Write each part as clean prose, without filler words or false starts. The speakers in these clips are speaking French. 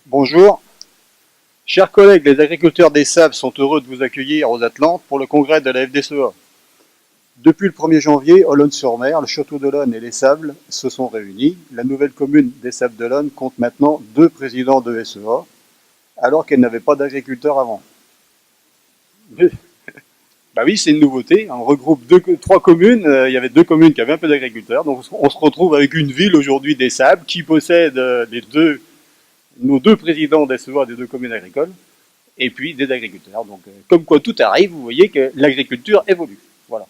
Bonjour. Chers collègues, les agriculteurs des Sables sont heureux de vous accueillir aux Atlantes pour le congrès de la FDSEA. Depuis le 1er janvier, Olonne-sur-Mer, le Château d'Olonne et les Sables se sont réunis. La nouvelle commune des Sables d'Olonne compte maintenant 2 présidents de SEA, alors qu'elle n'avait pas d'agriculteurs avant. Bah oui, c'est une nouveauté. On regroupe 3 communes. Il y avait 2 communes qui avaient un peu d'agriculteurs. Donc on se retrouve avec une ville aujourd'hui des Sables qui possède nos 2 présidents d'SEA des 2 communes agricoles, et puis des agriculteurs. Donc, comme quoi tout arrive, vous voyez que l'agriculture évolue. Voilà.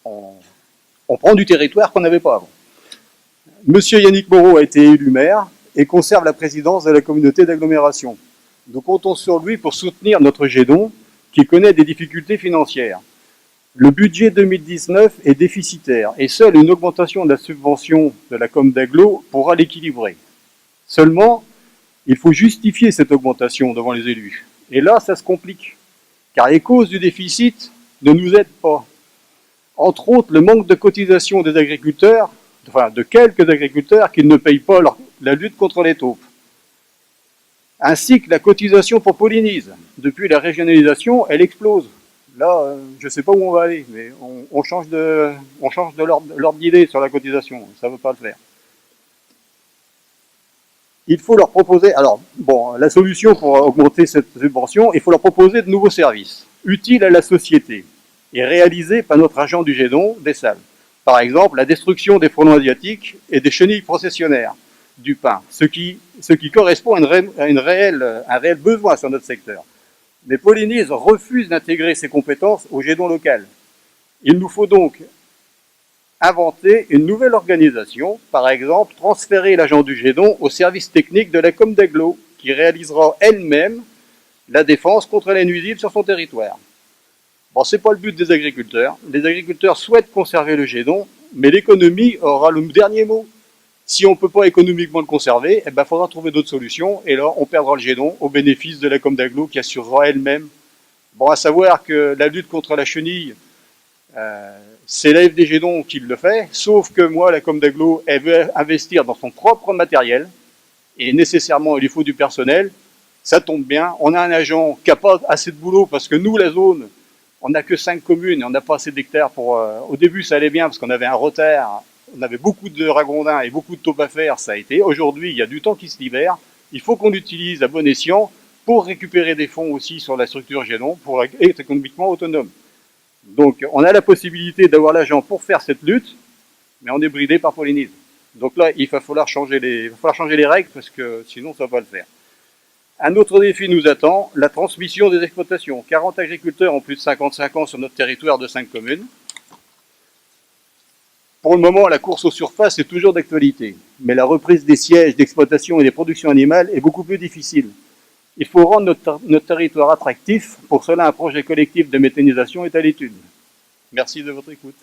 On prend du territoire qu'on n'avait pas avant. Monsieur Yannick Moreau a été élu maire et conserve la présidence de la communauté d'agglomération. Nous comptons sur lui pour soutenir notre Gédon, qui connaît des difficultés financières. Le budget 2019 est déficitaire et seule une augmentation de la subvention de la com d'agglo pourra l'équilibrer. Seulement, il faut justifier cette augmentation devant les élus. Et là, ça se complique, car les causes du déficit ne nous aident pas. Entre autres, le manque de cotisation des agriculteurs, enfin de quelques agriculteurs qui ne payent pas la lutte contre les taupes. Ainsi que la cotisation pour pollinise. Depuis la régionalisation, elle explose. Là, je ne sais pas où on va aller, mais on change de l'ordre d'idée sur la cotisation. Ça ne veut pas le faire. Il faut leur proposer, alors, bon, la solution pour augmenter cette subvention, il faut leur proposer de nouveaux services, utiles à la société, et réalisés par notre agent du Gédon, des Sables. Par exemple, la destruction des frelons asiatiques et des chenilles processionnaires du pin, ce qui correspond à un réel besoin sur notre secteur. Mais Polynise refuse d'intégrer ses compétences au Gédon local. Il nous faut donc inventer une nouvelle organisation, par exemple transférer l'agent du Gédon au service technique de la com d'agglo, qui réalisera elle-même la défense contre les nuisibles sur son territoire. Bon, c'est pas le but des agriculteurs. Les agriculteurs souhaitent conserver le Gédon, mais l'économie aura le dernier mot. Si on ne peut pas économiquement le conserver, il faudra trouver d'autres solutions, et là, on perdra le Gédon au bénéfice de la com d'agglo qui assurera elle-même. Bon, à savoir que la lutte contre la chenille, c'est la FD Gédon qui le fait, sauf que moi, la com d'agglo, elle veut investir dans son propre matériel, et nécessairement, il lui faut du personnel. Ça tombe bien, on a un agent qui n'a pas assez de boulot, parce que nous, la zone, on n'a que 5 communes, et on n'a pas assez d'hectares pour... au début, ça allait bien, parce qu'on avait un retard, on avait beaucoup de ragondins et beaucoup de taupes à faire, ça a été. Aujourd'hui, il y a du temps qui se libère, il faut qu'on l'utilise à bon escient, pour récupérer des fonds aussi sur la structure Gédon, pour être économiquement autonome. Donc, on a la possibilité d'avoir l'agent pour faire cette lutte, mais on est bridé par Polynise. Donc là, il va falloir changer les règles, parce que sinon, ça ne va pas le faire. Un autre défi nous attend, la transmission des exploitations. 40 agriculteurs ont plus de 55 ans sur notre territoire de 5 communes. Pour le moment, la course aux surfaces est toujours d'actualité, mais la reprise des sièges d'exploitation et des productions animales est beaucoup plus difficile. Il faut rendre notre territoire attractif. Pour cela, un projet collectif de méthanisation est à l'étude. Merci de votre écoute.